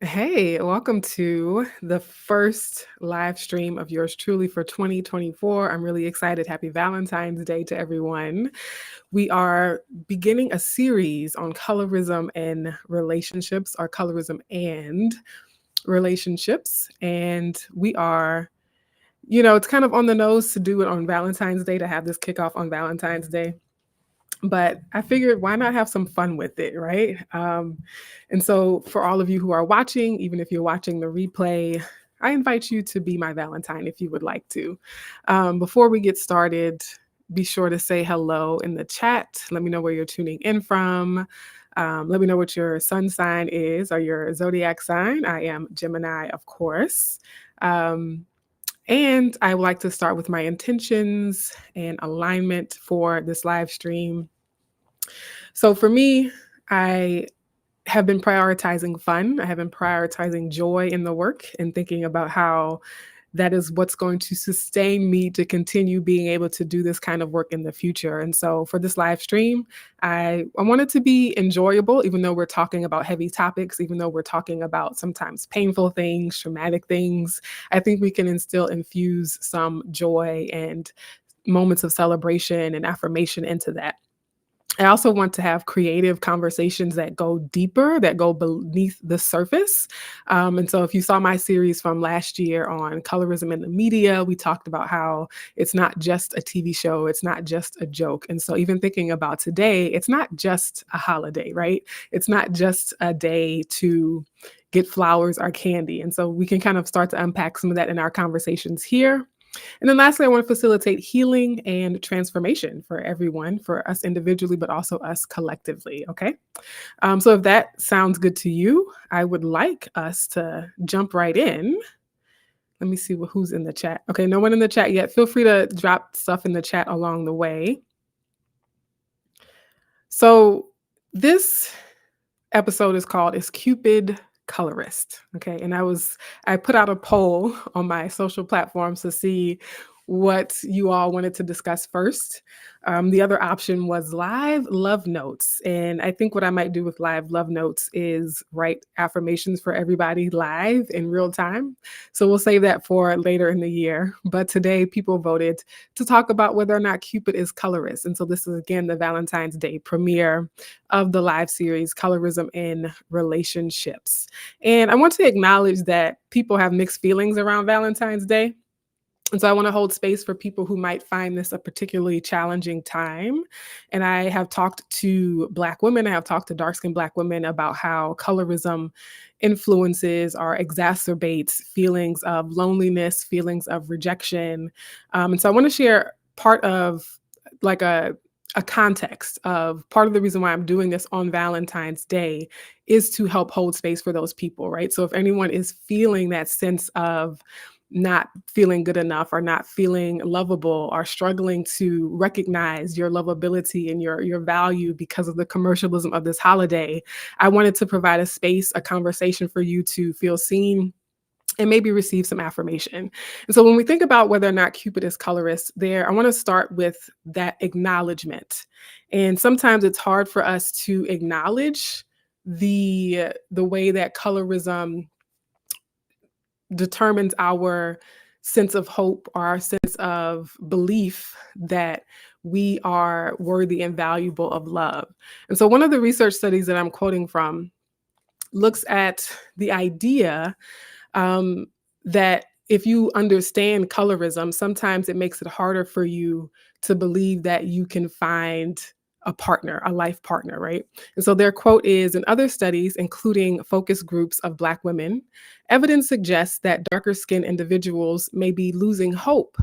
Hey, welcome to the first live stream of yours truly for 2024. I'm really excited. Happy Valentine's Day to everyone. We are beginning a series on colorism and relationships, or colorism and relationships. And it's kind of on the nose to do it on Valentine's Day, to have this kickoff on Valentine's Day, but I figured why not have some fun with it, right? And so, for all of you who are watching, even if you're watching the replay, I invite you to be my Valentine if you would like to. Before we get started, be sure to say hello in the chat. Let me know where you're tuning in from. Let me know what your sun sign is or your zodiac sign. I am Gemini, of course. Um, and I would like to start with my intentions and alignment for this live stream. So for me, I have been prioritizing fun. I have been prioritizing joy in the work and thinking about how that is what's going to sustain me to continue being able to do this kind of work in the future. And so for this live stream, I want it to be enjoyable, even though we're talking about heavy topics, even though we're talking about sometimes painful things, traumatic things. I think we can infuse some joy and moments of celebration and affirmation into that. I also want to have creative conversations that go deeper, that go beneath the surface. And so, if you saw my series from last year on colorism in the media, we talked about how it's not just a TV show, it's not just a joke. And so, even thinking about today, it's not just a holiday, right? It's not just a day to get flowers or candy. And so, we can kind of start to unpack some of that in our conversations here. And then lastly, I want to facilitate healing and transformation for everyone, for us individually, but also us collectively. Okay. So if that sounds good to you, I would like us to jump right in. Let me see who's in the chat. Okay, no one in the chat yet. Feel free to drop stuff in the chat along the way. So this episode is called Is Cupid Colorist? Okay. And I put out a poll on my social platforms to see what you all wanted to discuss first. The other option was live love notes. And I think what I might do with live love notes is write affirmations for everybody live in real time. So we'll save that for later in the year. But today, people voted to talk about whether or not Cupid is colorist. And so this is again the Valentine's Day premiere of the live series, Colorism in Relationships. And I want to acknowledge that people have mixed feelings around Valentine's Day. And so I want to hold space for people who might find this a particularly challenging time. And I have talked to Black women, I have talked to dark-skinned Black women about how colorism influences or exacerbates feelings of loneliness, feelings of rejection. And so I want to share part of like a context of part of the reason why I'm doing this on Valentine's Day is to help hold space for those people, right? So if anyone is feeling that sense of not feeling good enough or not feeling lovable or struggling to recognize your lovability and your value because of the commercialism of this holiday, I wanted to provide a space, a conversation for you to feel seen and maybe receive some affirmation. And so when we think about whether or not Cupid is colorist, I want to start with that acknowledgement. And sometimes it's hard for us to acknowledge the way that colorism determines our sense of hope or our sense of belief that we are worthy and valuable of love. And so one of the research studies that I'm quoting from looks at the idea that if you understand colorism, sometimes it makes it harder for you to believe that you can find a partner, a life partner, right? And so their quote is: in other studies, including focus groups of Black women, evidence suggests that darker skinned individuals may be losing hope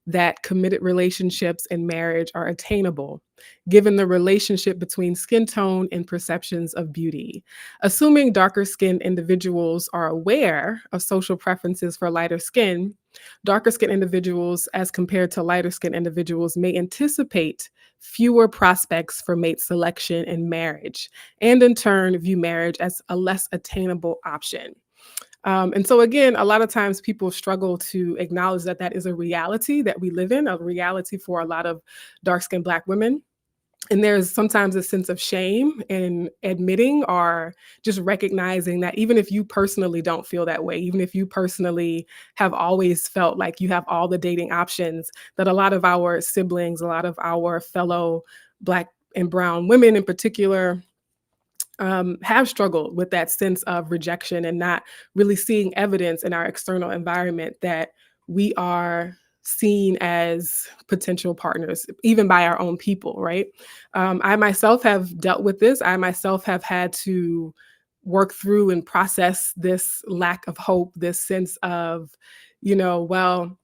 that committed relationships and marriage are attainable, given the relationship between skin tone and perceptions of beauty. Assuming darker skinned individuals are aware of social preferences for lighter skin, darker skinned individuals, as compared to lighter skinned individuals, may anticipate fewer prospects for mate selection and marriage, and in turn view marriage as a less attainable option. And so, again, a lot of times people struggle to acknowledge that that is a reality that we live in, a reality for a lot of dark skinned Black women. And there's sometimes a sense of shame in admitting or just recognizing that even if you personally don't feel that way, even if you personally have always felt like you have all the dating options, that a lot of our siblings, a lot of our fellow Black and brown women in particular, have struggled with that sense of rejection and not really seeing evidence in our external environment that we are seen as potential partners, even by our own people, right? I myself have dealt with this. I myself have had to work through and process this lack of hope, this sense of, well,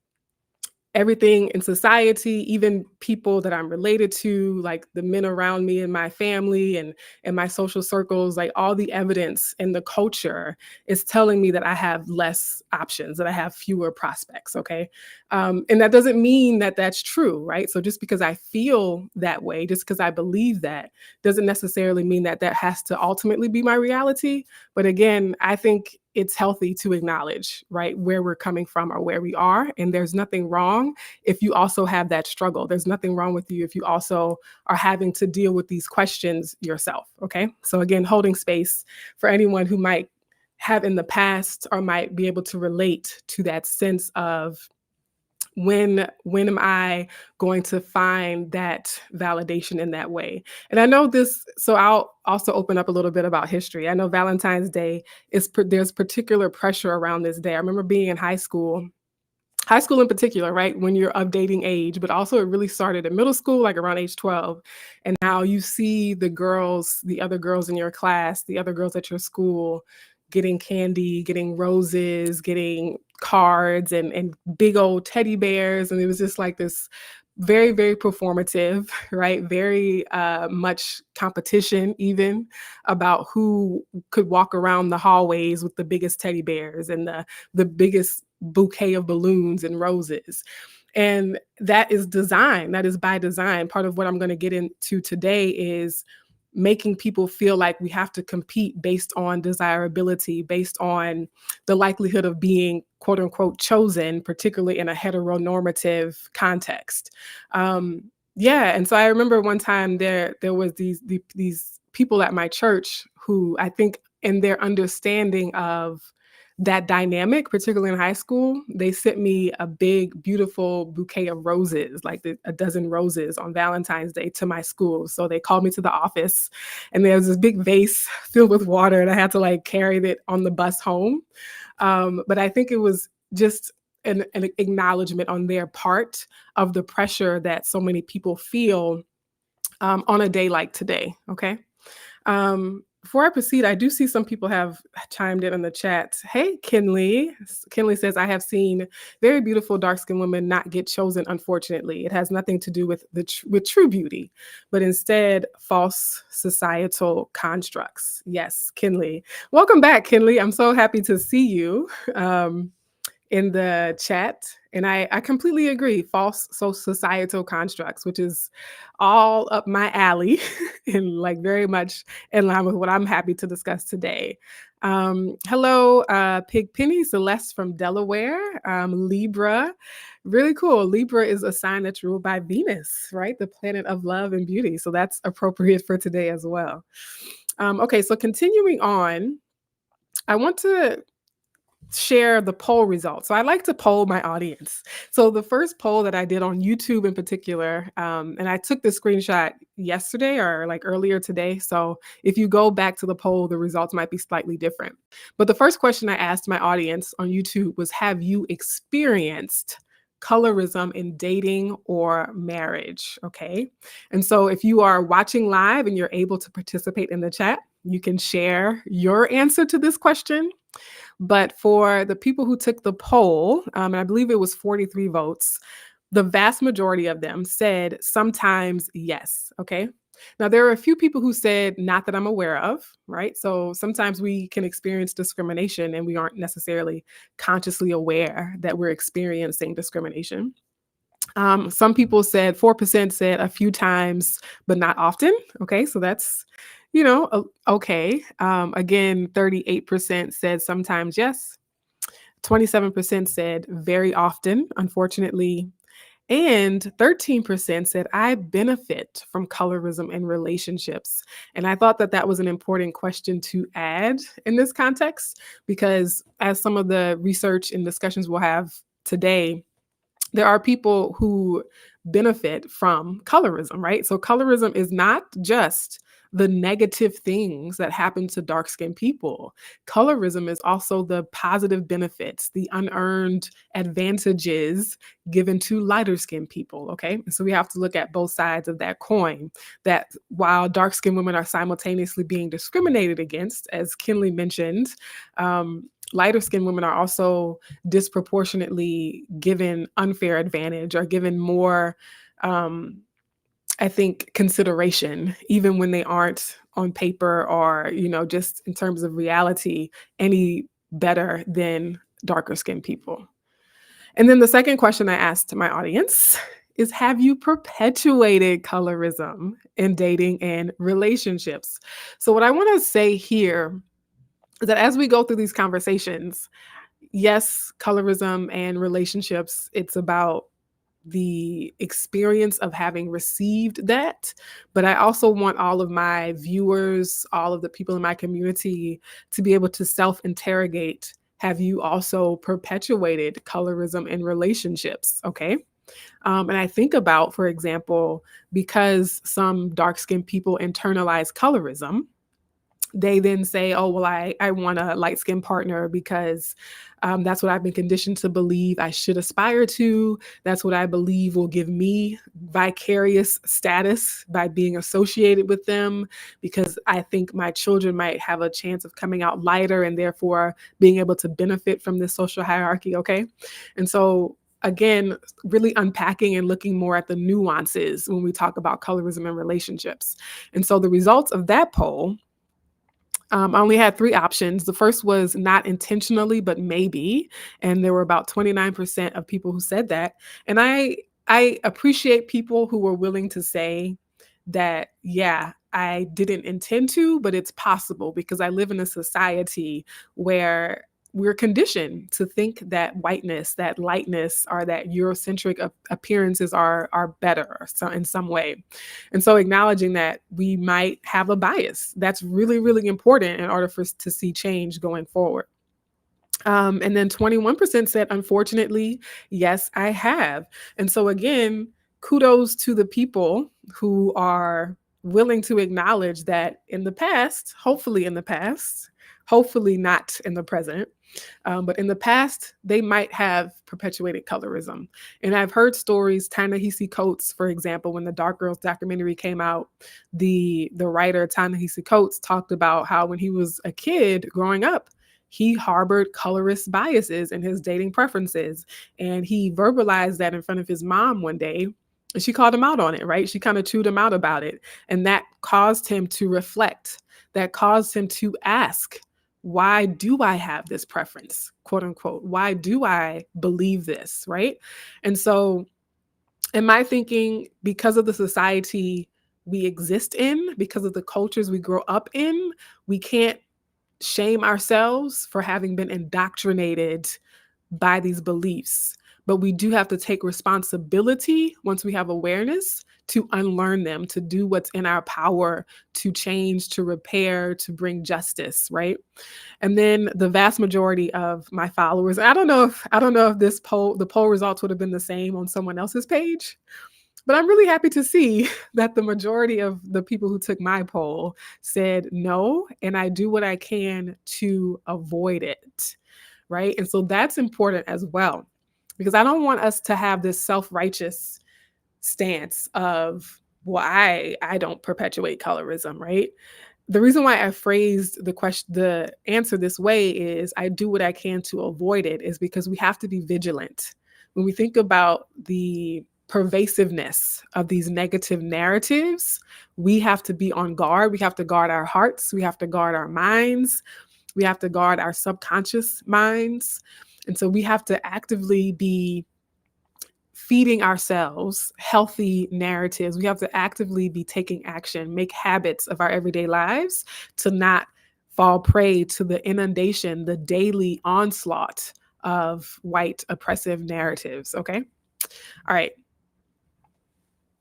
everything in society, even people that I'm related to, like the men around me in my family and my social circles, like all the evidence in the culture is telling me that I have less options, that I have fewer prospects. Okay. And that doesn't mean that that's true, right? So just because I feel that way, just because I believe that, doesn't necessarily mean that that has to ultimately be my reality. But again, I think it's healthy to acknowledge, right, where we're coming from or where we are. And there's nothing wrong if you also have that struggle. There's nothing wrong with you if you also are having to deal with these questions yourself. Okay. So again, holding space for anyone who might have in the past or might be able to relate to that sense of when am I going to find that validation in that way? And I know this, so I'll also open up a little bit about history. I know Valentine's Day there's particular pressure around this day. I remember being in high school in particular, right? When you're of dating age, but also it really started in middle school, like around age 12. And now you see the other girls in your class, the other girls at your school getting candy, getting roses, getting cards and big old teddy bears. And it was just like this very, very performative, right? Very much competition, even about who could walk around the hallways with the biggest teddy bears and the biggest bouquet of balloons and roses. And that is design. That is by design. Part of what I'm going to get into today is making people feel like we have to compete based on desirability, based on the likelihood of being quote unquote chosen, particularly in a heteronormative context. Yeah, and so I remember one time there was these people at my church who I think in their understanding of that dynamic, particularly in high school, they sent me a big, beautiful bouquet of roses, like a dozen roses on Valentine's Day to my school. So they called me to the office and there was this big vase filled with water and I had to like carry it on the bus home. But I think it was just an acknowledgement on their part of the pressure that so many people feel on a day like today. Okay. Before I proceed, I do see some people have chimed in the chat. Hey, Kinley. Kinley says, I have seen very beautiful dark-skinned women not get chosen, unfortunately. It has nothing to do with with true beauty, but instead false societal constructs. Yes, Kinley. Welcome back, Kinley. I'm so happy to see you. In the chat. And I completely agree. False societal constructs, which is all up my alley and like very much in line with what I'm happy to discuss today. Hello, Pig Penny, Celeste from Delaware, Libra. Really cool. Libra is a sign that's ruled by Venus, right? The planet of love and beauty. So that's appropriate for today as well. Okay, so continuing on, I want to share the poll results. So I like to poll my audience. So the first poll that I did on YouTube in particular, and I took the screenshot yesterday or like earlier today. So if you go back to the poll, the results might be slightly different. But the first question I asked my audience on YouTube was, have you experienced colorism in dating or marriage? Okay. And so if you are watching live and you're able to participate in the chat, you can share your answer to this question. But for the people who took the poll, and I believe it was 43 votes, the vast majority of them said sometimes yes. Okay. Now, there are a few people who said not that I'm aware of, right? So sometimes we can experience discrimination and we aren't necessarily consciously aware that we're experiencing discrimination. Some people said 4% said a few times, but not often. Okay, so that's okay. Again, 38% said sometimes yes. 27% said very often. Unfortunately, And 13% said, I benefit from colorism in relationships. And I thought that that was an important question to add in this context, because as some of the research and discussions we'll have today, there are people who benefit from colorism, right? So colorism is not just the negative things that happen to dark skinned people. Colorism is also the positive benefits, the unearned advantages given to lighter skinned people. Okay. And so we have to look at both sides of that coin, that while dark skinned women are simultaneously being discriminated against, as Kinley mentioned, lighter skinned women are also disproportionately given unfair advantage or given more, I think, consideration, even when they aren't on paper or, just in terms of reality, any better than darker skinned people. And then the second question I asked to my audience is, have you perpetuated colorism in dating and relationships? So what I want to say here is that as we go through these conversations, yes, colorism and relationships, it's about the experience of having received that. But I also want all of my viewers, all of the people in my community to be able to self-interrogate. Have you also perpetuated colorism in relationships? Okay. And I think about, for example, because some dark-skinned people internalize colorism, they then say, oh, well, I want a light skinned partner because that's what I've been conditioned to believe I should aspire to. That's what I believe will give me vicarious status by being associated with them, because I think my children might have a chance of coming out lighter and therefore being able to benefit from this social hierarchy. Okay. And so, again, really unpacking and looking more at the nuances when we talk about colorism and relationships. And so the results of that poll, I only had 3 options. The first was not intentionally, but maybe, and there were about 29% of people who said that. And I appreciate people who were willing to say that, yeah, I didn't intend to, but it's possible because I live in a society where we're conditioned to think that whiteness, that lightness, or that Eurocentric appearances are better so in some way. And so acknowledging that we might have a bias, that's really, really important in order for us to see change going forward. And then 21% said, unfortunately, yes, I have. And so again, kudos to the people who are willing to acknowledge that in the past, hopefully not in the present, but in the past, they might have perpetuated colorism. And I've heard stories, Ta-Nehisi Coates, for example, when the Dark Girls documentary came out, the writer Ta-Nehisi Coates talked about how when he was a kid growing up, he harbored colorist biases in his dating preferences. And he verbalized that in front of his mom one day. And she called him out on it, right? She kind of chewed him out about it. And that caused him to reflect. That caused him to ask, why do I have this preference, quote unquote? Why do I believe this, right? And so in my thinking, because of the society we exist in, because of the cultures we grow up in, we can't shame ourselves for having been indoctrinated by these beliefs. But we do have to take responsibility once we have awareness to unlearn them, to do what's in our power to change, to repair, to bring justice, right? And then the vast majority of my followers, I don't know if the poll results would have been the same on someone else's page, but I'm really happy to see that the majority of the people who took my poll said no, and I do what I can to avoid it, right? And so that's important as well, because I don't want us to have this self-righteous stance of, well, I don't perpetuate colorism, right? The reason why I phrased the answer this way is I do what I can to avoid it is because we have to be vigilant. When we think about the pervasiveness of these negative narratives, we have to be on guard. We have to guard our hearts. We have to guard our minds. We have to guard our subconscious minds. And so we have to actively be feeding ourselves healthy narratives. We have to actively be taking action, make habits of our everyday lives to not fall prey to the inundation, the daily onslaught of white oppressive narratives. Okay. All right.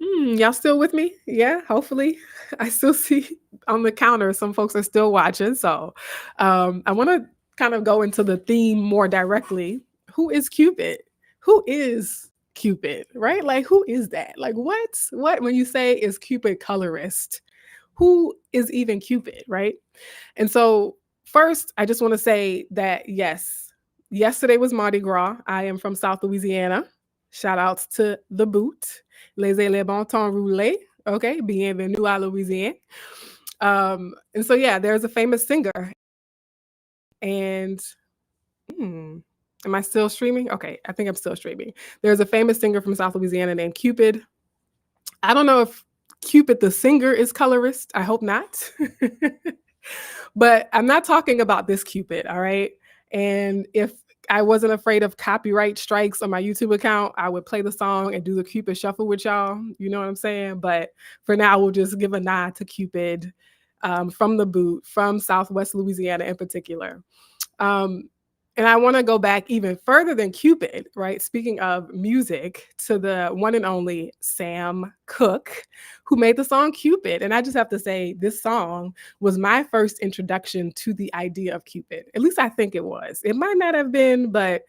Y'all still with me? Yeah, hopefully. I still see on the counter some folks are still watching. So I want to kind of go into the theme more directly. Who is Cupid? Who is Cupid? Right? Like, who is that? Like, what when you say is Cupid colorist? Who is even Cupid? Right? And so, first, I just want to say that yes, yesterday was Mardi Gras. I am from South Louisiana. Shout outs to the boot. Laissez les bon temps rouler. Okay. Bienvenue à Louisiane. And so, yeah, there's a famous singer. And hmm, am I still streaming? Okay. I think I'm still streaming. There's a famous singer from South Louisiana named Cupid. I don't know if Cupid the singer is colorist. I hope not. But I'm not talking about this Cupid, all right? And if I wasn't afraid of copyright strikes on my YouTube account, I would play the song and do the Cupid shuffle with y'all. You know what I'm saying? But for now, we'll just give a nod to Cupid from the boot, from Southwest Louisiana in particular. Um, and I want to go back even further than Cupid, right? Speaking of music, to the one and only Sam Cooke, who made the song Cupid. And I just have to say, this song was my first introduction to the idea of Cupid. At least I think it was. It might not have been, but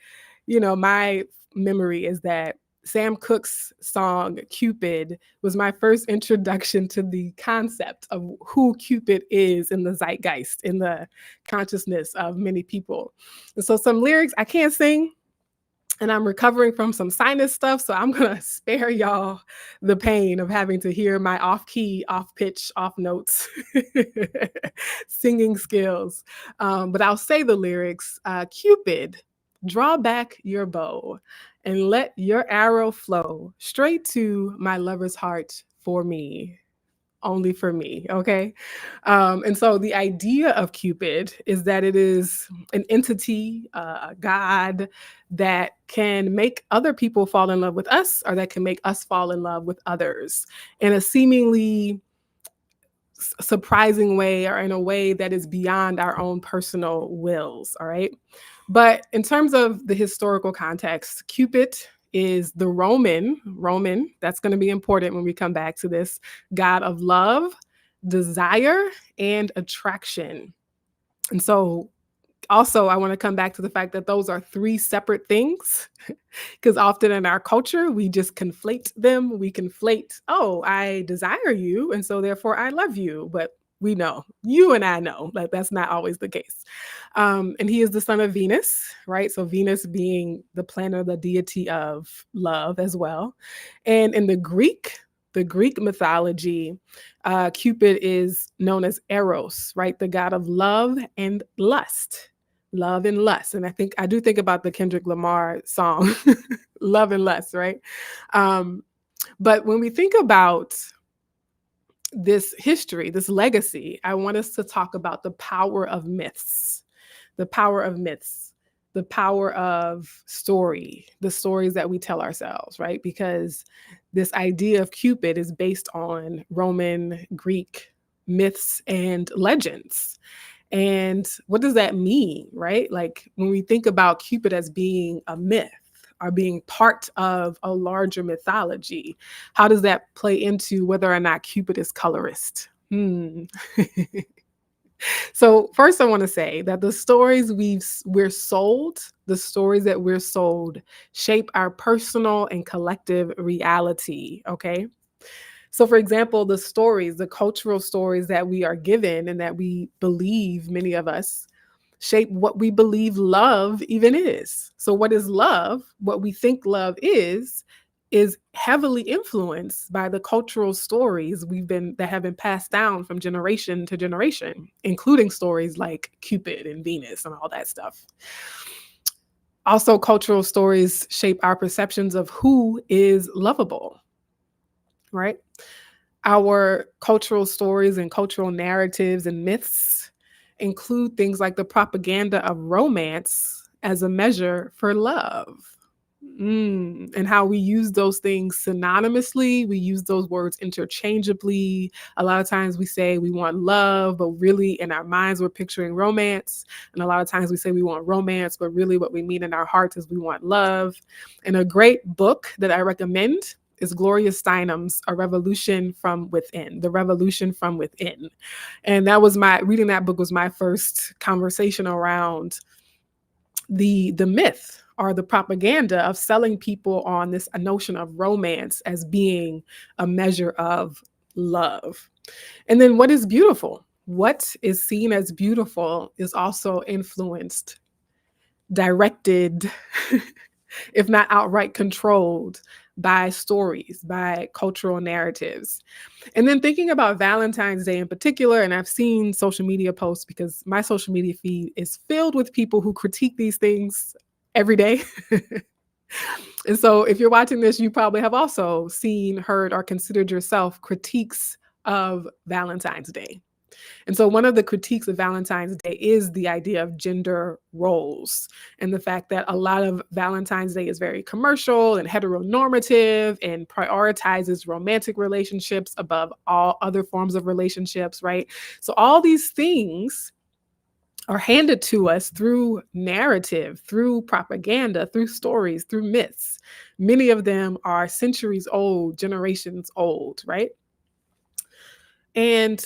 my memory is that Sam Cooke's song Cupid was my first introduction to the concept of who Cupid is in the zeitgeist, in the consciousness of many people. And so some lyrics I can't sing, and I'm recovering from some sinus stuff, so I'm gonna spare y'all the pain of having to hear my off key, off pitch, off notes singing skills. But I'll say the lyrics. Cupid, draw back your bow and let your arrow flow straight to my lover's heart for me. Only for me, okay? And so the idea of Cupid is that it is an entity, a god that can make other people fall in love with us, or that can make us fall in love with others in a seemingly surprising way, or in a way that is beyond our own personal wills, all right? But in terms of the historical context, Cupid is the Roman, that's going to be important when we come back to this, god of love, desire, and attraction. And so also, I want to come back to the fact that those are three separate things, because often in our culture, we just conflate them. We conflate, oh, I desire you, and so therefore I love you. But we know, you and I know, that that's not always the case. And he is the son of Venus, right? So Venus being the planet, the deity of love as well. And in the Greek mythology, Cupid is known as Eros, right? The god of love and lust. Love and lust. And I do think about the Kendrick Lamar song, Love and Lust, right? But when we think about this history, this legacy, I want us to talk about the power of myths, the power of myths, the power of story, the stories that we tell ourselves, right? Because this idea of Cupid is based on Roman, Greek myths and legends. And what does that mean, right? Like when we think about Cupid as being a myth or being part of a larger mythology, how does that play into whether or not Cupid is colorist? So first I want to say that the stories we're sold, the stories that we're sold shape our personal and collective reality, okay? So for example, the cultural stories that we are given and that we believe, many of us, shape what we believe love even is. So what is love? What we think love is heavily influenced by the cultural stories that have been passed down from generation to generation, including stories like Cupid and Venus and all that stuff. Also, cultural stories shape our perceptions of who is lovable, right? Our cultural stories and cultural narratives and myths include things like the propaganda of romance as a measure for love. And how we use those things synonymously. We use those words interchangeably. A lot of times we say we want love, but really in our minds, we're picturing romance. And a lot of times we say we want romance, but really what we mean in our hearts is we want love. And a great book that I recommend is Gloria Steinem's A Revolution from Within, The Revolution from Within. And that was reading that book was my first conversation around the myth or the propaganda of selling people on this notion of romance as being a measure of love. And then what is beautiful? What is seen as beautiful is also influenced, directed, if not outright controlled by stories, by cultural narratives. And then thinking about Valentine's Day in particular, and I've seen social media posts because my social media feed is filled with people who critique these things every day. And so if you're watching this, you probably have also seen, heard, or considered yourself critiques of Valentine's Day. And so one of the critiques of Valentine's Day is the idea of gender roles and the fact that a lot of Valentine's Day is very commercial and heteronormative and prioritizes romantic relationships above all other forms of relationships, right? So all these things are handed to us through narrative, through propaganda, through stories, through myths. Many of them are centuries old, generations old, right? And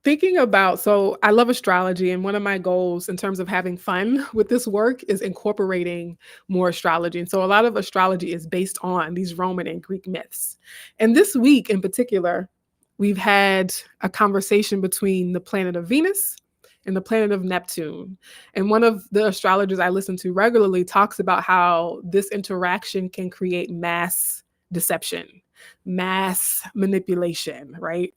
thinking about, so I love astrology, and one of my goals in terms of having fun with this work is incorporating more astrology. And so a lot of astrology is based on these Roman and Greek myths. And this week in particular, we've had a conversation between the planet of Venus and the planet of Neptune. And one of the astrologers I listen to regularly talks about how this interaction can create mass deception, mass manipulation, right?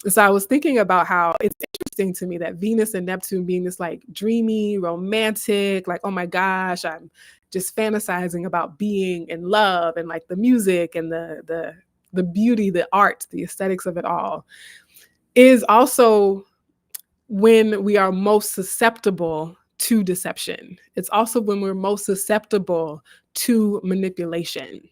So I was thinking about how it's interesting to me that Venus and Neptune being this like dreamy, romantic, like, oh my gosh, I'm just fantasizing about being in love, and like the music and the beauty, the art, the aesthetics of it all is also when we are most susceptible to deception. It's also when we're most susceptible to manipulation.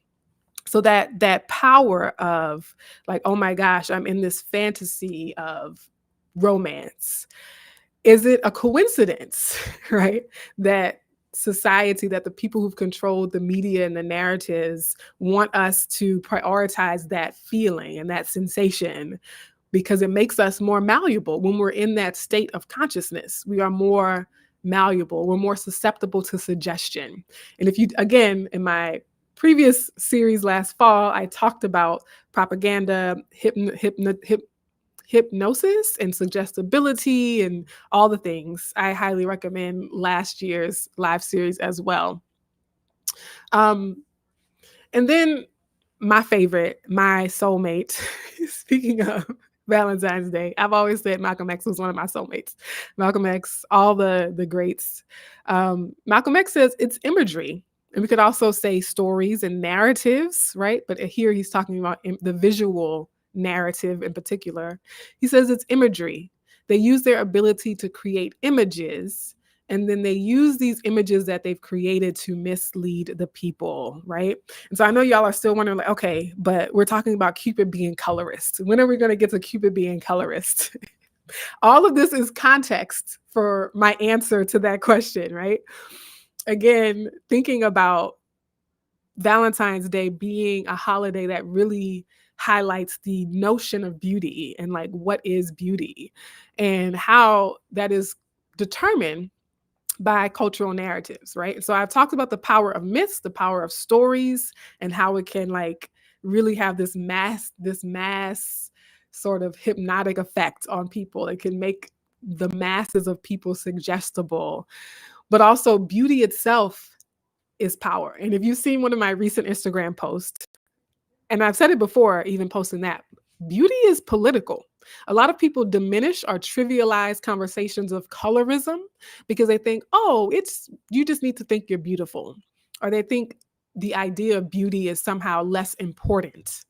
So that power of like, oh my gosh, I'm in this fantasy of romance. Is it a coincidence, right? That society, that the people who've controlled the media and the narratives want us to prioritize that feeling and that sensation because it makes us more malleable when we're in that state of consciousness. We are more malleable. We're more susceptible to suggestion. And if you, again, in my previous series last fall, I talked about propaganda, hypnosis and suggestibility and all the things. I highly recommend last year's live series as well. And then my favorite, my soulmate, speaking of Valentine's Day, I've always said Malcolm X was one of my soulmates. Malcolm X, all the greats. Malcolm X says it's imagery. And we could also say stories and narratives, right? But here he's talking about the visual narrative in particular. He says it's imagery. They use their ability to create images, and then they use these images that they've created to mislead the people, right? And so I know y'all are still wondering, like, okay, but we're talking about Cupid being colorist. When are we going to get to Cupid being colorist? All of this is context for my answer to that question, right? Again, thinking about Valentine's Day being a holiday that really highlights the notion of beauty and like what is beauty and how that is determined by cultural narratives, right? So I've talked about the power of myths, the power of stories, and how it can like really have this mass sort of hypnotic effect on people. It can make the masses of people suggestible, but also beauty itself is power. And if you've seen one of my recent Instagram posts, and I've said it before, even posting that, beauty is political. A lot of people diminish or trivialize conversations of colorism because they think, oh, you just need to think you're beautiful. Or they think the idea of beauty is somehow less important,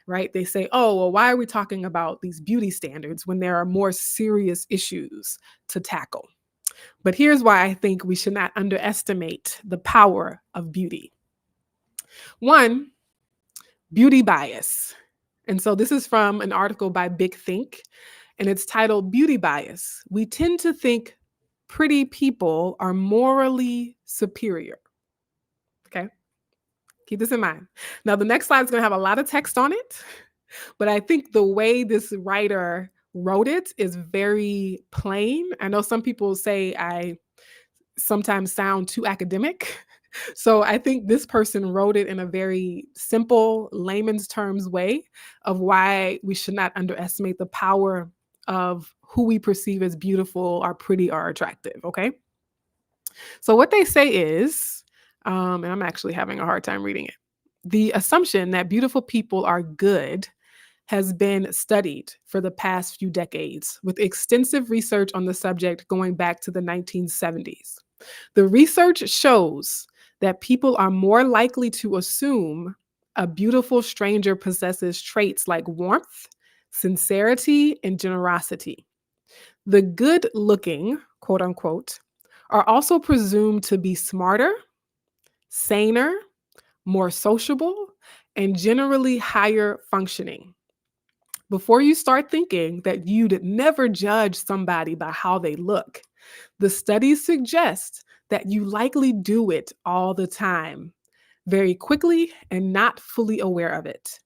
right? They say, oh, well, why are we talking about these beauty standards when there are more serious issues to tackle? But here's why I think we should not underestimate the power of beauty. One, beauty bias. And so this is from an article by Big Think, and it's titled Beauty Bias. We tend to think pretty people are morally superior. Okay. Keep this in mind. Now, the next slide is going to have a lot of text on it, but I think the way this writer wrote it is very plain. I know some people say I sometimes sound too academic. So I think this person wrote it in a very simple, layman's terms way of why we should not underestimate the power of who we perceive as beautiful or pretty or attractive. Okay. So what they say is, and I'm actually having a hard time reading it. The assumption that beautiful people are good has been studied for the past few decades with extensive research on the subject going back to the 1970s. The research shows that people are more likely to assume a beautiful stranger possesses traits like warmth, sincerity, and generosity. The good looking, quote unquote, are also presumed to be smarter, saner, more sociable, and generally higher functioning. Before you start thinking that you'd never judge somebody by how they look, the studies suggest that you likely do it all the time, very quickly and not fully aware of it.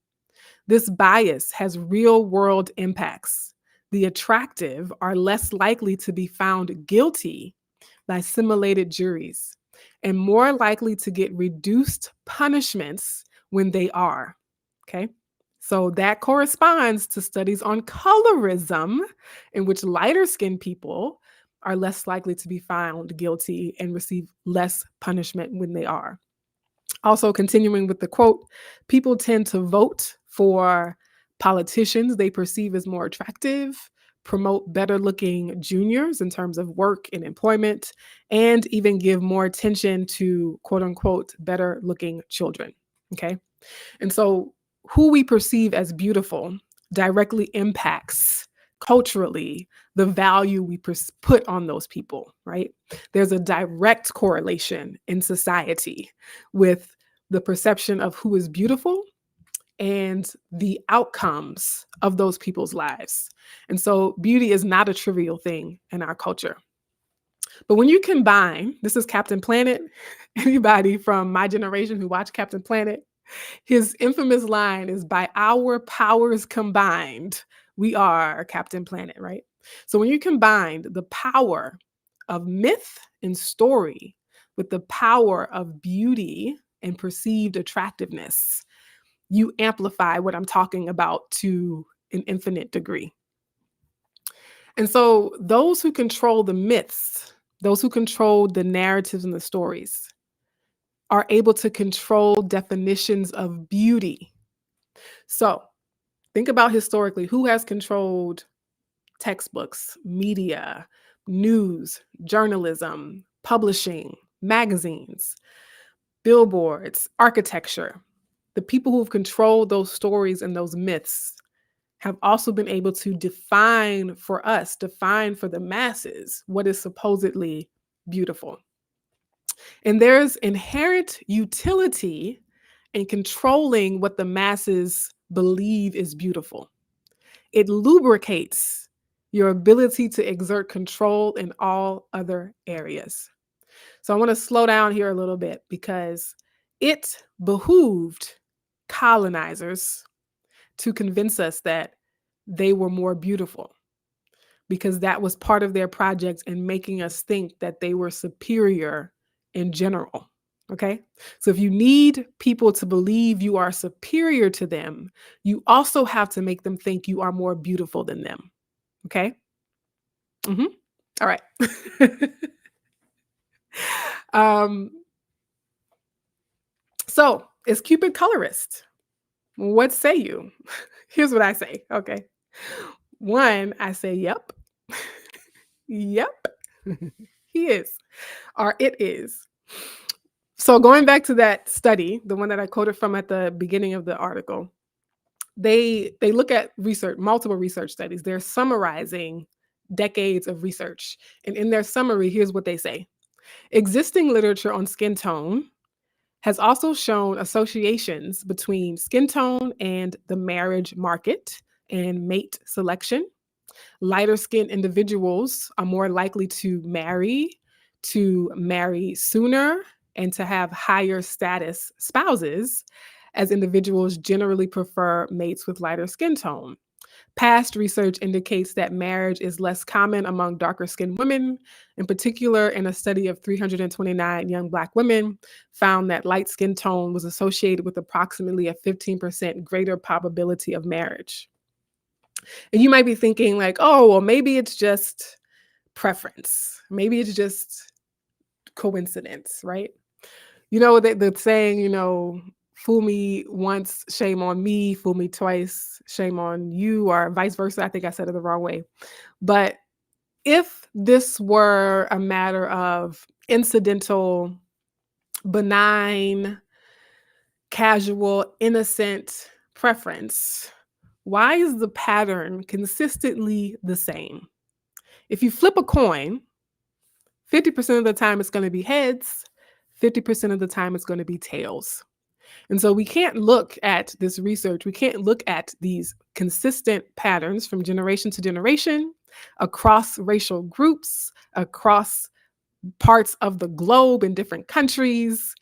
This bias has real world impacts. The attractive are less likely to be found guilty by simulated juries and more likely to get reduced punishments when they are. Okay. So that corresponds to studies on colorism, in which lighter skinned people are less likely to be found guilty and receive less punishment when they are. Also, continuing with the quote, people tend to vote for politicians they perceive as more attractive, promote better looking juniors in terms of work and employment, and even give more attention to quote unquote better looking children. Okay. And so, who we perceive as beautiful directly impacts culturally the value we put on those people, right? There's a direct correlation in society with the perception of who is beautiful and the outcomes of those people's lives. And so, beauty is not a trivial thing in our culture. But when you combine, this is Captain Planet, anybody from my generation who watched Captain Planet, his infamous line is, by our powers combined, we are Captain Planet, right? So when you combine the power of myth and story with the power of beauty and perceived attractiveness, you amplify what I'm talking about to an infinite degree. And so those who control the myths, those who control the narratives and the stories, are able to control definitions of beauty. So think about historically who has controlled textbooks, media, news, journalism, publishing, magazines, billboards, architecture. The people who've controlled those stories and those myths have also been able to define for the masses what is supposedly beautiful. And there's inherent utility in controlling what the masses believe is beautiful. It lubricates your ability to exert control in all other areas. So I want to slow down here a little bit because it behooved colonizers to convince us that they were more beautiful, because that was part of their project in making us think that they were superior in general. Okay. So if you need people to believe you are superior to them, you also have to make them think you are more beautiful than them. Okay. Mm-hmm. All right. um, so is Cupid colorist? What say you? Here's what I say. Okay. One, I say, yep. Yep. He is, or it is. So going back to that study, the one that I quoted from at the beginning of the article, they look at research, multiple research studies. They're summarizing decades of research. And in their summary, here's what they say. Existing literature on skin tone has also shown associations between skin tone and the marriage market and mate selection. Lighter skinned individuals are more likely to marry sooner, and to have higher status spouses, as individuals generally prefer mates with lighter skin tone. Past research indicates that marriage is less common among darker skinned women. In particular, in a study of 329 young Black women, found that light skin tone was associated with approximately a 15% greater probability of marriage. And you might be thinking, like, oh, well, maybe it's just preference. Maybe it's just coincidence, right? You know, the saying, fool me once, shame on me, fool me twice, shame on you, or vice versa. I think I said it the wrong way. But if this were a matter of incidental, benign, casual, innocent preference, why is the pattern consistently the same? If you flip a coin, 50% of the time it's going to be heads, 50% of the time it's going to be tails. And so we can't look at this research, we can't look at these consistent patterns from generation to generation across racial groups, across parts of the globe in different countries,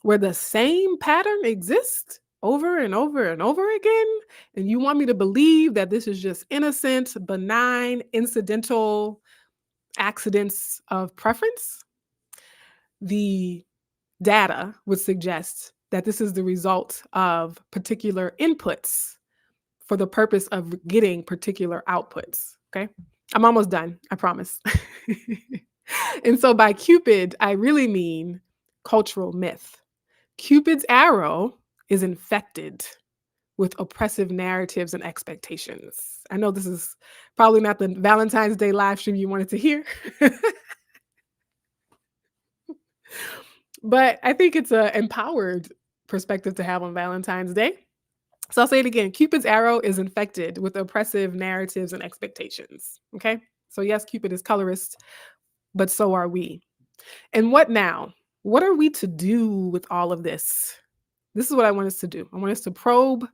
where the same pattern exists over and over and over again. And you want me to believe that this is just innocent, benign, incidental accidents of preference? The data would suggest that this is the result of particular inputs for the purpose of getting particular outputs. Okay. I'm almost done, I promise. And so by Cupid, I really mean cultural myth. Cupid's arrow is infected with oppressive narratives and expectations. I know this is probably not the Valentine's Day live stream you wanted to hear. But I think it's an empowered perspective to have on Valentine's Day. So I'll say it again. Cupid's arrow is infected with oppressive narratives and expectations. Okay. So yes, Cupid is colorist, but so are we. And what now? What are we to do with all of this? This is what I want us to do. I want us to probe,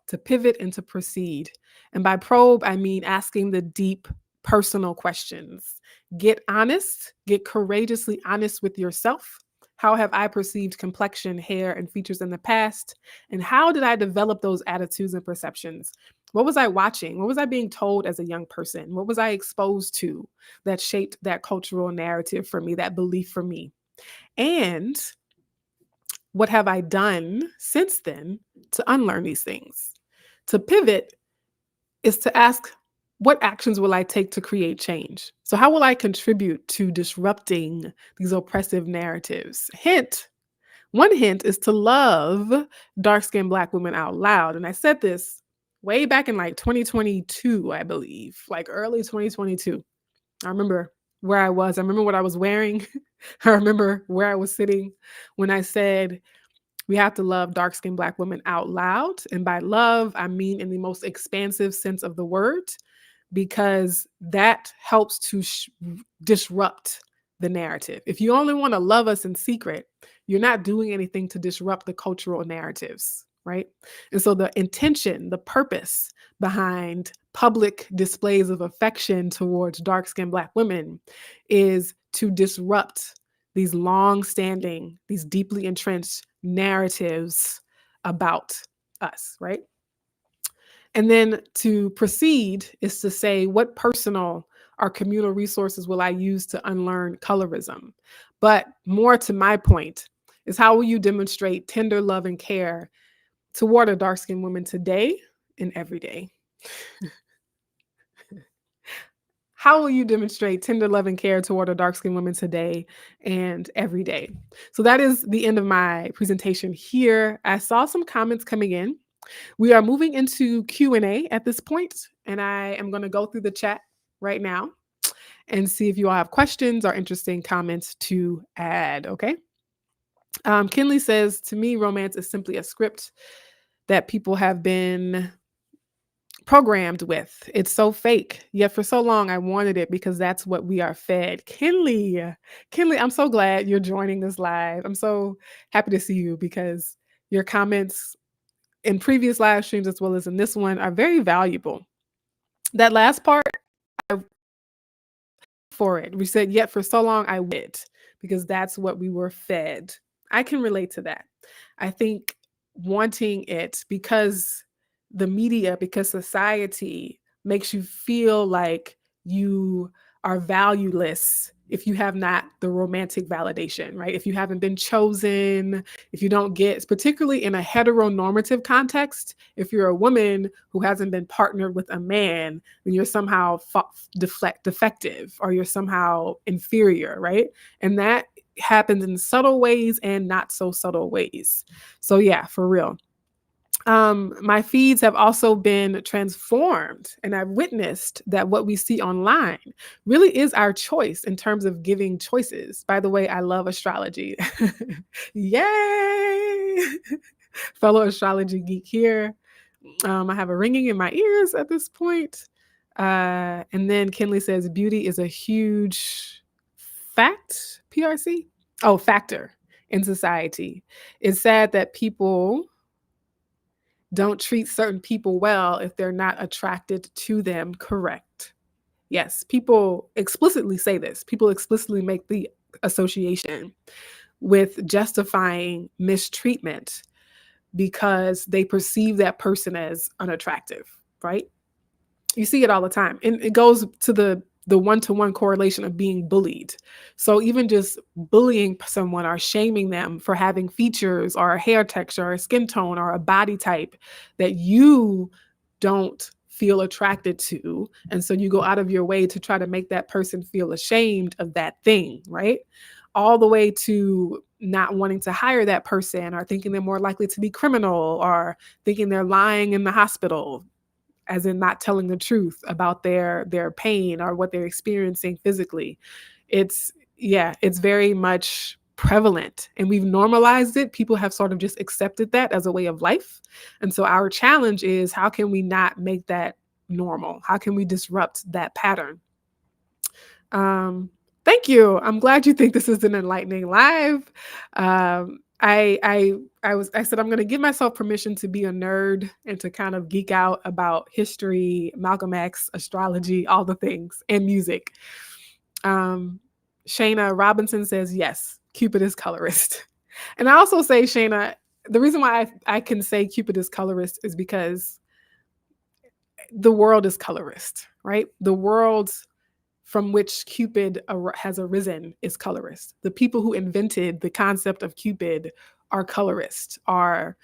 to pivot, and to proceed. And by probe, I mean asking the deep, personal questions. Get honest, get courageously honest with yourself. How have I perceived complexion, hair, and features in the past? And how did I develop those attitudes and perceptions? What was I watching? What was I being told as a young person? What was I exposed to that shaped that cultural narrative for me, that belief for me? And what have I done since then to unlearn these things? To pivot is to ask, what actions will I take to create change? So how will I contribute to disrupting these oppressive narratives? One hint is to love dark-skinned Black women out loud. And I said this way back in like 2022, I believe, like early 2022. I remember where I was. I remember what I was wearing. I remember where I was sitting when I said, we have to love dark-skinned Black women out loud. And by love, I mean in the most expansive sense of the word, because that helps to disrupt the narrative. If you only want to love us in secret, you're not doing anything to disrupt the cultural narratives, right? And so the intention, the purpose behind public displays of affection towards dark-skinned Black women is to disrupt these long-standing, these deeply entrenched narratives about us, right? And then to proceed is to say, what personal or communal resources will I use to unlearn colorism? But more to my point is, how will you demonstrate tender love and care toward a dark-skinned woman today and every day? How will you demonstrate tender love and care toward a dark-skinned woman today and every day? So that is the end of my presentation here. I saw some comments coming in. We are moving into Q&A at this point, and I am going to go through the chat right now and see if you all have questions or interesting comments to add, okay? Kinley says, to me, romance is simply a script that people have been programmed with. It's so fake, yet for so long I wanted it because that's what we are fed. Kinley, I'm so glad you're joining this live. I'm so happy to see you because your comments in previous live streams as well as in this one are very valuable. That last part, for it, we said, yet for so long I went, because that's what we were fed. I can relate to that. I think wanting it because the media, because society makes you feel like you are valueless if you have not the romantic validation, right? If you haven't been chosen, if you don't get, particularly in a heteronormative context, if you're a woman who hasn't been partnered with a man, then you're somehow defective or you're somehow inferior, right? And that happens in subtle ways and not so subtle ways. So yeah, for real. My feeds have also been transformed, and I've witnessed that what we see online really is our choice in terms of giving choices. By the way, I love astrology. Yay! Fellow astrology geek here. I have a ringing in my ears at this point. And then Kinley says, beauty is a huge fact, PRC? Oh, factor in society. It's sad that people don't treat certain people well if they're not attracted to them. Correct. Yes, people explicitly say this. People explicitly make the association with justifying mistreatment because they perceive that person as unattractive, right? You see it all the time. And it goes to the one-to-one correlation of being bullied. So even just bullying someone or shaming them for having features or a hair texture or a skin tone or a body type that you don't feel attracted to. And so you go out of your way to try to make that person feel ashamed of that thing, right? All the way to not wanting to hire that person or thinking they're more likely to be criminal or thinking they're lying in the hospital, as in not telling the truth about their pain or what they're experiencing physically. It's very much prevalent and we've normalized it. People have sort of just accepted that as a way of life. And so our challenge is, how can we not make that normal? How can we disrupt that pattern? Thank you. I'm glad you think this is an enlightening live. I said I'm going to give myself permission to be a nerd and to kind of geek out about history, Malcolm X, astrology, all the things, and music. Shayna Robinson says, yes, Cupid is colorist. And I also say, Shayna, the reason why I can say Cupid is colorist is because the world is colorist, right? The world from which Cupid has arisen is colorist. The people who invented the concept of Cupid are colorist, have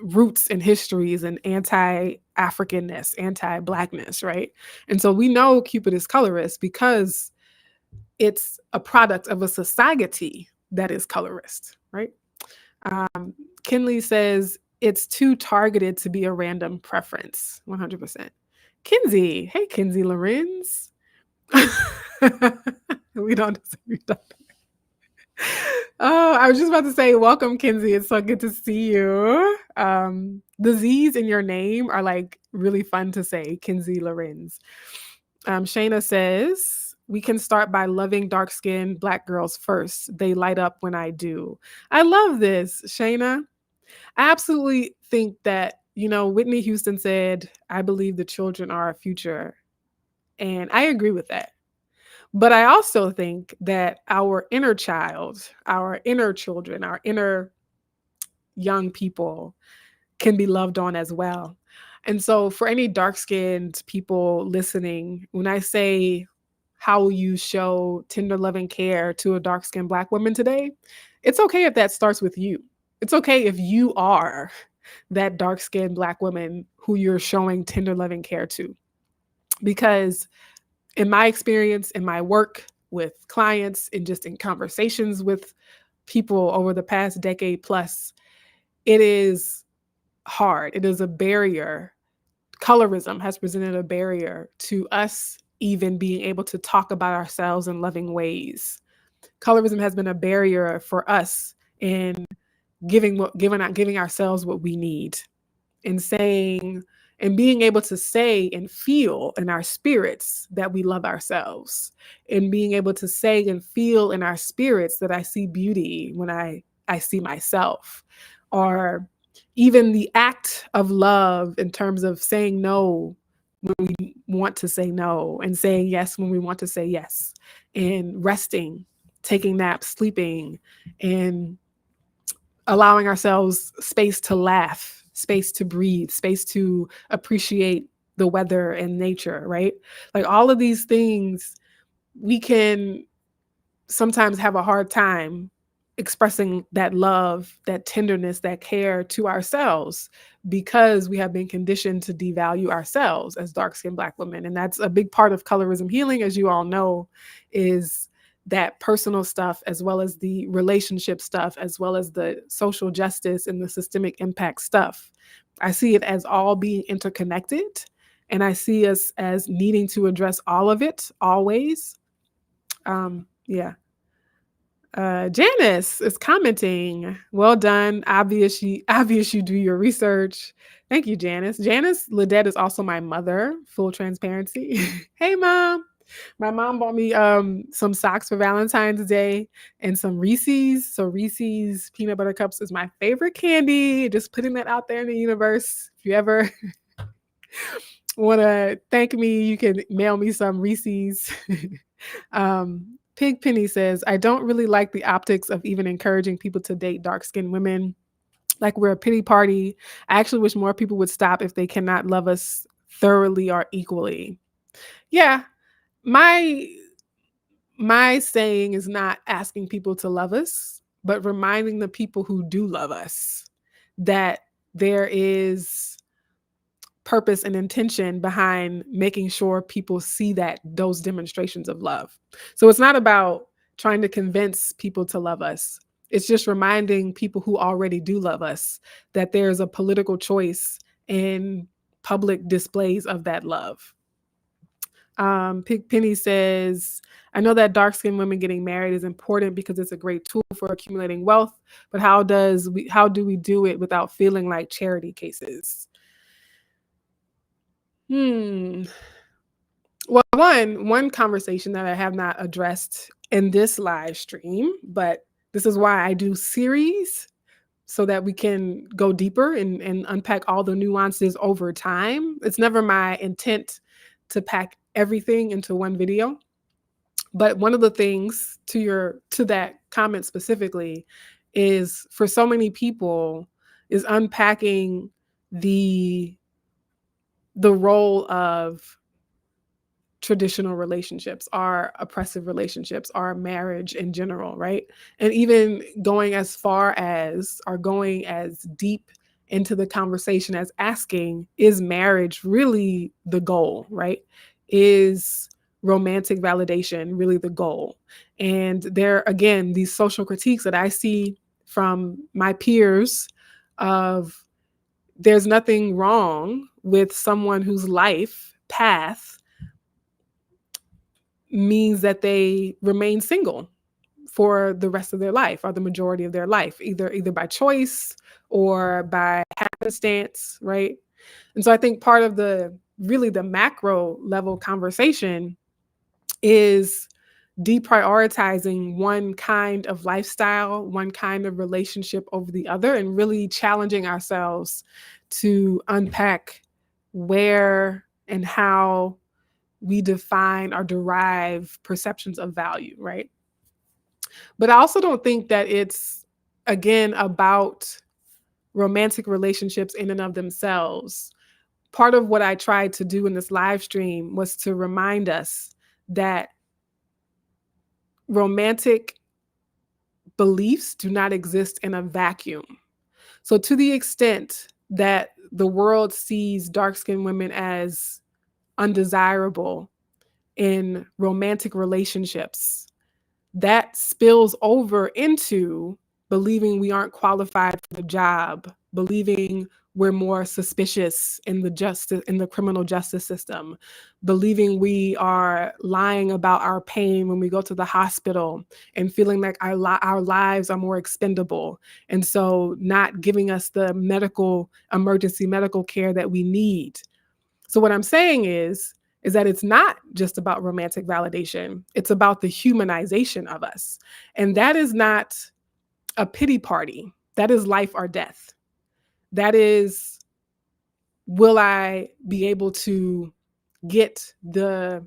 roots and histories and anti-Africanness, anti-Blackness, right? And so we know Cupid is colorist because it's a product of a society that is colorist, right? Kinley says, it's too targeted to be a random preference, 100%. Kinsey, hey, Kinsey Lorenz. We don't disagree. Oh, I was just about to say, welcome, Kinsey. It's so good to see you. The Z's in your name are like really fun to say, Kinsey Lorenz. Shayna says, we can start by loving dark-skinned Black girls first. They light up when I do. I love this, Shayna. I absolutely think that, Whitney Houston said, I believe the children are our future. And I agree with that. But I also think that our inner child, our inner children, our inner young people can be loved on as well. And so for any dark-skinned people listening, when I say, how will you show tender loving care to a dark-skinned Black woman today? It's okay if that starts with you. It's okay if you are that dark-skinned Black woman who you're showing tender loving care to. Because in my experience, in my work with clients, and just in conversations with people over the past decade plus, it is hard. It is a barrier. Colorism has presented a barrier to us even being able to talk about ourselves in loving ways. Colorism has been a barrier for us in giving ourselves what we need, and saying and being able to say and feel in our spirits that we love ourselves, and being able to say and feel in our spirits that I see beauty when I see myself, or even the act of love in terms of saying no when we want to say no and saying yes when we want to say yes, and resting taking naps, sleeping, and allowing ourselves space to laugh, space to breathe, space to appreciate the weather and nature, right? Like all of these things, we can sometimes have a hard time expressing that love, that tenderness, that care to ourselves because we have been conditioned to devalue ourselves as dark-skinned Black women. And that's a big part of colorism healing, as you all know, is that personal stuff, as well as the relationship stuff, as well as the social justice and the systemic impact stuff. I see it as all being interconnected, and I see us as needing to address all of it always. Yeah. Janice is commenting. Well done. Obvious you do your research. Thank you, Janice. Janice Ledette is also my mother. Full transparency. Hey, mom. My mom bought me some socks for Valentine's Day and some Reese's. So Reese's peanut butter cups is my favorite candy. Just putting that out there in the universe. If you ever want to thank me, you can mail me some Reese's. Pig Penny says, I don't really like the optics of even encouraging people to date dark-skinned women. Like we're a pity party. I actually wish more people would stop if they cannot love us thoroughly or equally. Yeah, my saying is not asking people to love us, but reminding the people who do love us that there is purpose and intention behind making sure people see those demonstrations of love. So it's not about trying to convince people to love us. It's just reminding people who already do love us that there's a political choice in public displays of that love. Pig Penny says, I know that dark-skinned women getting married is important because it's a great tool for accumulating wealth, but how do we do it without feeling like charity cases? Well, one conversation that I have not addressed in this live stream, but this is why I do series so that we can go deeper and unpack all the nuances over time. It's never my intent to pack everything into one video. But one of the things to that comment specifically is for so many people is unpacking the role of traditional relationships, our oppressive relationships, our marriage in general, right? And even going as far as or going as deep into the conversation as asking, is marriage really the goal, right? Is romantic validation really the goal? And there, again, these social critiques that I see from my peers of there's nothing wrong with someone whose life path means that they remain single for the rest of their life or the majority of their life, either by choice or by happenstance, right? And so I think part of the macro level conversation is deprioritizing one kind of lifestyle, one kind of relationship over the other, and really challenging ourselves to unpack where and how we define or derive perceptions of value, right? But I also don't think that it's, again, about romantic relationships in and of themselves. Part of what I tried to do in this live stream was to remind us that romantic beliefs do not exist in a vacuum. So to the extent that the world sees dark-skinned women as undesirable in romantic relationships, that spills over into believing we aren't qualified for the job, believing we're more suspicious in the criminal justice system, believing we are lying about our pain when we go to the hospital, and feeling like our lives are more expendable, and so not giving us the emergency medical care that we need. So what I'm saying is that it's not just about romantic validation. It's about the humanization of us. And that is not a pity party. That is life or death. That is, will I be able to get the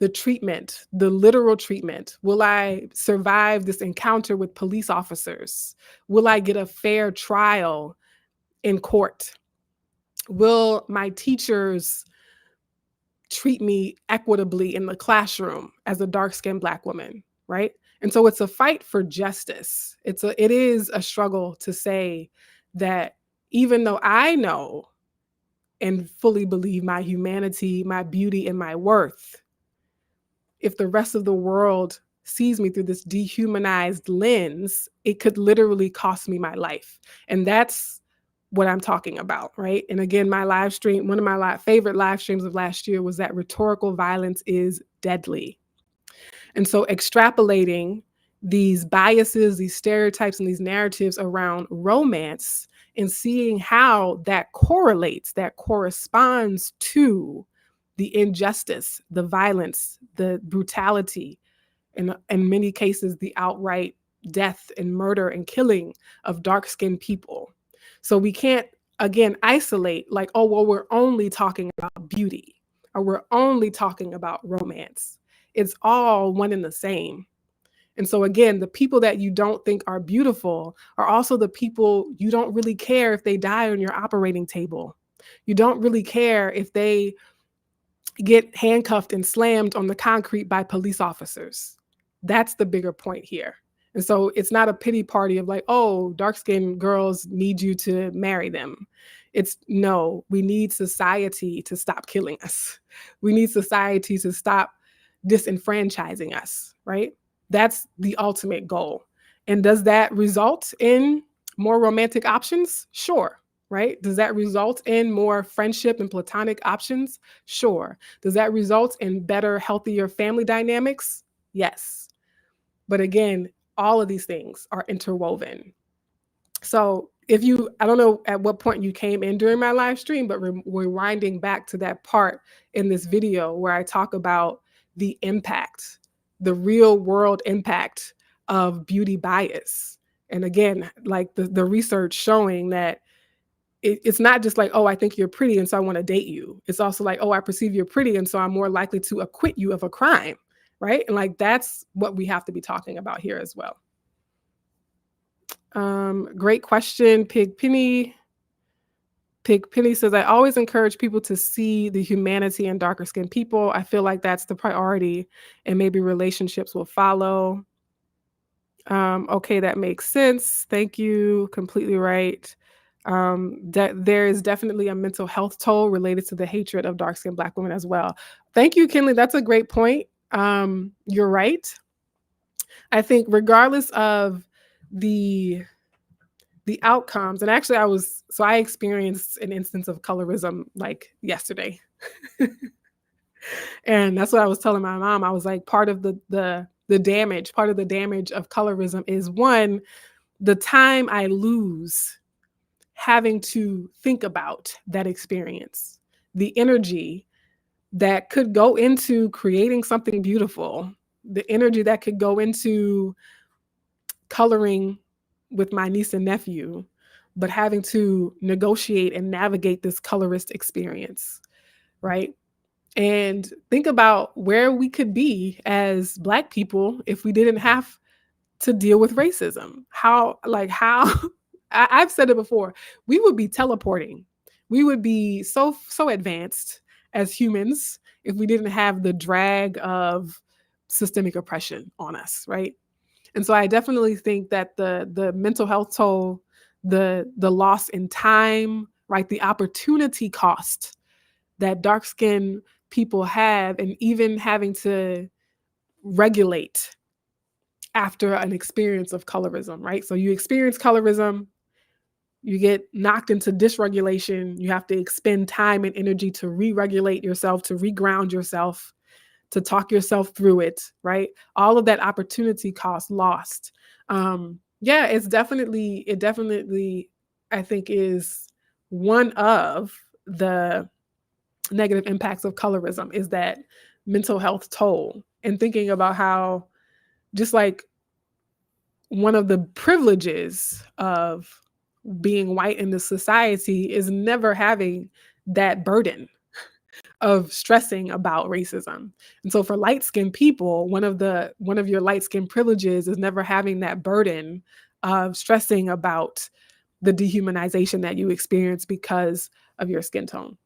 the treatment, the literal treatment? Will I survive this encounter with police officers? Will I get a fair trial in court? Will my teachers treat me equitably in the classroom as a dark-skinned Black woman, right? And so it's a fight for justice. It is a struggle to say that even though I know and fully believe my humanity, my beauty, and my worth, if the rest of the world sees me through this dehumanized lens, it could literally cost me my life. And that's what I'm talking about, right? And again, my live stream, one of my favorite live streams of last year was that rhetorical violence is deadly. And so extrapolating these biases, these stereotypes, and these narratives around romance and seeing how that correlates, that corresponds to the injustice, the violence, the brutality, and in many cases, the outright death and murder and killing of dark-skinned people. So we can't, again, isolate like, oh, well, we're only talking about beauty or we're only talking about romance. It's all one and the same. And so again, the people that you don't think are beautiful are also the people you don't really care if they die on your operating table. You don't really care if they get handcuffed and slammed on the concrete by police officers. That's the bigger point here. And so it's not a pity party of like, oh, dark-skinned girls need you to marry them. It's no, we need society to stop killing us. We need society to stop disenfranchising us, right? That's the ultimate goal. And does that result in more romantic options? Sure. Right? Does that result in more friendship and platonic options? Sure. Does that result in better, healthier family dynamics? Yes. But again, all of these things are interwoven. So I don't know at what point you came in during my live stream, but we're winding back to that part in this video where I talk about the impact, the real world impact of beauty bias. And again, like the research showing that it's not just like, oh, I think you're pretty and so I want to date you. It's also like, oh, I perceive you're pretty and so I'm more likely to acquit you of a crime, right? And like that's what we have to be talking about here as well. Great question, Pig Penny. Pig Penny says, I always encourage people to see the humanity in darker skinned people. I feel like that's the priority and maybe relationships will follow. Okay, that makes sense. Thank you. Completely right. There is definitely a mental health toll related to the hatred of dark-skinned Black women as well. Thank you, Kinley. That's a great point. You're right. I think regardless of the outcomes, and actually I experienced an instance of colorism like yesterday. And that's what I was telling my mom. I was like, part of the damage of colorism is one, the time I lose having to think about that experience, the energy that could go into creating something beautiful, the energy that could go into coloring with my niece and nephew, but having to negotiate and navigate this colorist experience, right? And think about where we could be as Black people if we didn't have to deal with racism. How I've said it before, we would be teleporting. We would be so advanced as humans if we didn't have the drag of systemic oppression on us, right? And so I definitely think that the mental health toll, the loss in time, right, the opportunity cost that dark-skinned people have, and even having to regulate after an experience of colorism, right? So you experience colorism, you get knocked into dysregulation, you have to expend time and energy to re-regulate yourself, to reground yourself, to talk yourself through it, right? All of that opportunity cost lost. Yeah, it definitely, I think, is one of the negative impacts of colorism is that mental health toll, and thinking about how just like one of the privileges of being white in this society is never having that burden, of stressing about racism. And so for light-skinned people, one of your light-skinned privileges is never having that burden of stressing about the dehumanization that you experience because of your skin tone.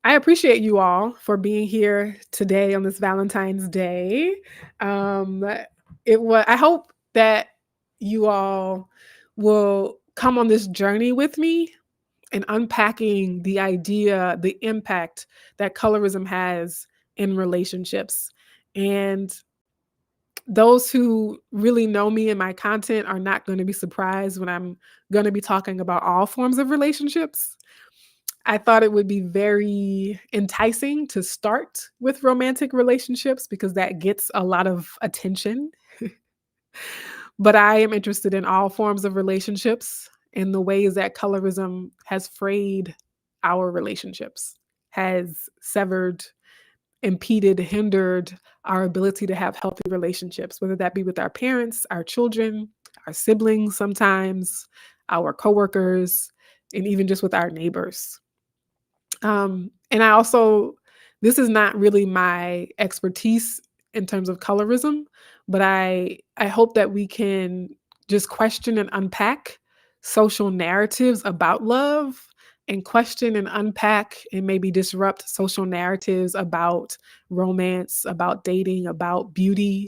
I appreciate you all for being here today on this Valentine's Day. Um, I hope that you all will come on this journey with me and unpacking the idea, the impact that colorism has in relationships. And those who really know me and my content are not going to be surprised when I'm going to be talking about all forms of relationships. I thought it would be very enticing to start with romantic relationships because that gets a lot of attention. But I am interested in all forms of relationships and the ways that colorism has frayed our relationships, has severed, impeded, hindered our ability to have healthy relationships, whether that be with our parents, our children, our siblings sometimes, our coworkers, and even just with our neighbors. And I also, this is not really my expertise in terms of colorism, but I hope that we can just question and unpack social narratives about love and question and unpack and maybe disrupt social narratives about romance, about dating, about beauty,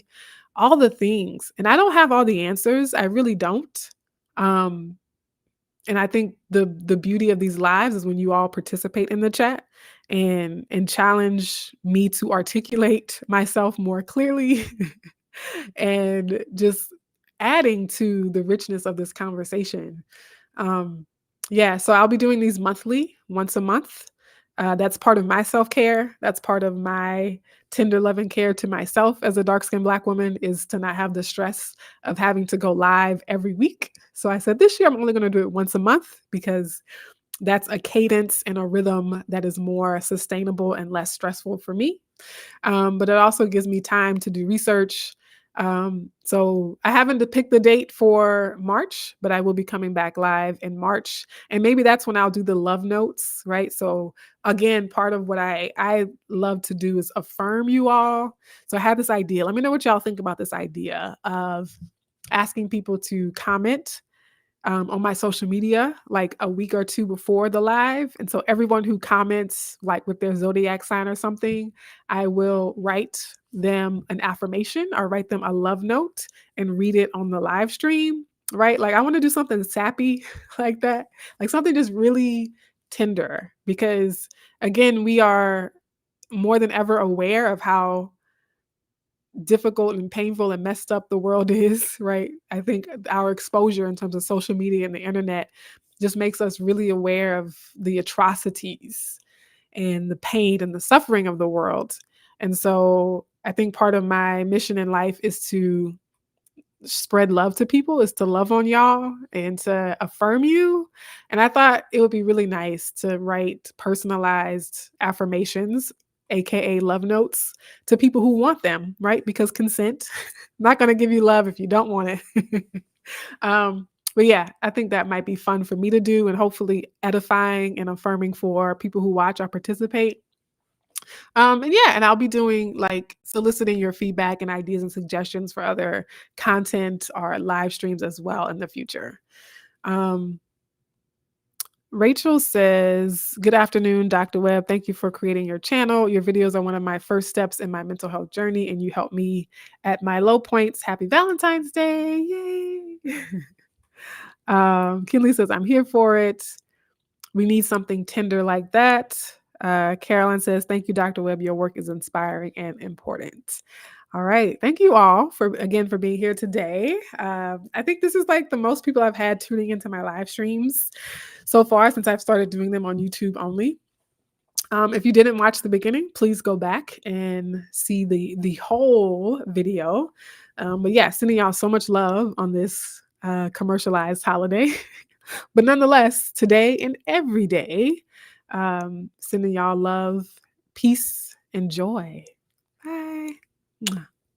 all the things. And I don't have all the answers. I really don't. Um, and I think the beauty of these lives is when you all participate in the chat and challenge me to articulate myself more clearly and just adding to the richness of this conversation. Um, yeah, so I'll be doing these monthly, once a month. That's part of my self-care. That's part of my tender love and care to myself as a dark-skinned Black woman, is to not have the stress of having to go live every week. So I said this year I'm only going to do it once a month because that's a cadence and a rhythm that is more sustainable and less stressful for me. But it also gives me time to do research. So I haven't picked the date for March, but I will be coming back live in March. And maybe that's when I'll do the love notes, right? So again, part of what I love to do is affirm you all. So I have this idea. Let me know what y'all think about this idea of asking people to comment on my social media like a week or two before the live. And so everyone who comments like with their zodiac sign or something, I will write them an affirmation or write them a love note and read it on the live stream, right? Like I want to do something sappy like that, like something just really tender because again, we are more than ever aware of how difficult and painful and messed up the world is, right? I think our exposure in terms of social media and the internet just makes us really aware of the atrocities and the pain and the suffering of the world. And so I think part of my mission in life is to spread love to people, is to love on y'all and to affirm you. And I thought it would be really nice to write personalized affirmations, aka love notes, to people who want them, right? Because consent, not going to give you love if you don't want it. But yeah, I think that might be fun for me to do and hopefully edifying and affirming for people who watch or participate. And yeah, and I'll be doing like soliciting your feedback and ideas and suggestions for other content or live streams as well in the future. Um, Rachel says, "Good afternoon, Dr. Webb. Thank you for creating your channel. Your videos are one of my first steps in my mental health journey, and you help me at my low points. Happy Valentine's Day. Yay." Kinley says, "I'm here for it. We need something tender like that." Carolyn says, "Thank you, Dr. Webb. Your work is inspiring and important." All right. Thank you all for being here today. I think this is like the most people I've had tuning into my live streams so far since I've started doing them on YouTube only. If you didn't watch the beginning, please go back and see the whole video. But yeah, sending y'all so much love on this commercialized holiday. But nonetheless, today and every day, sending y'all love, peace, and joy. Bye.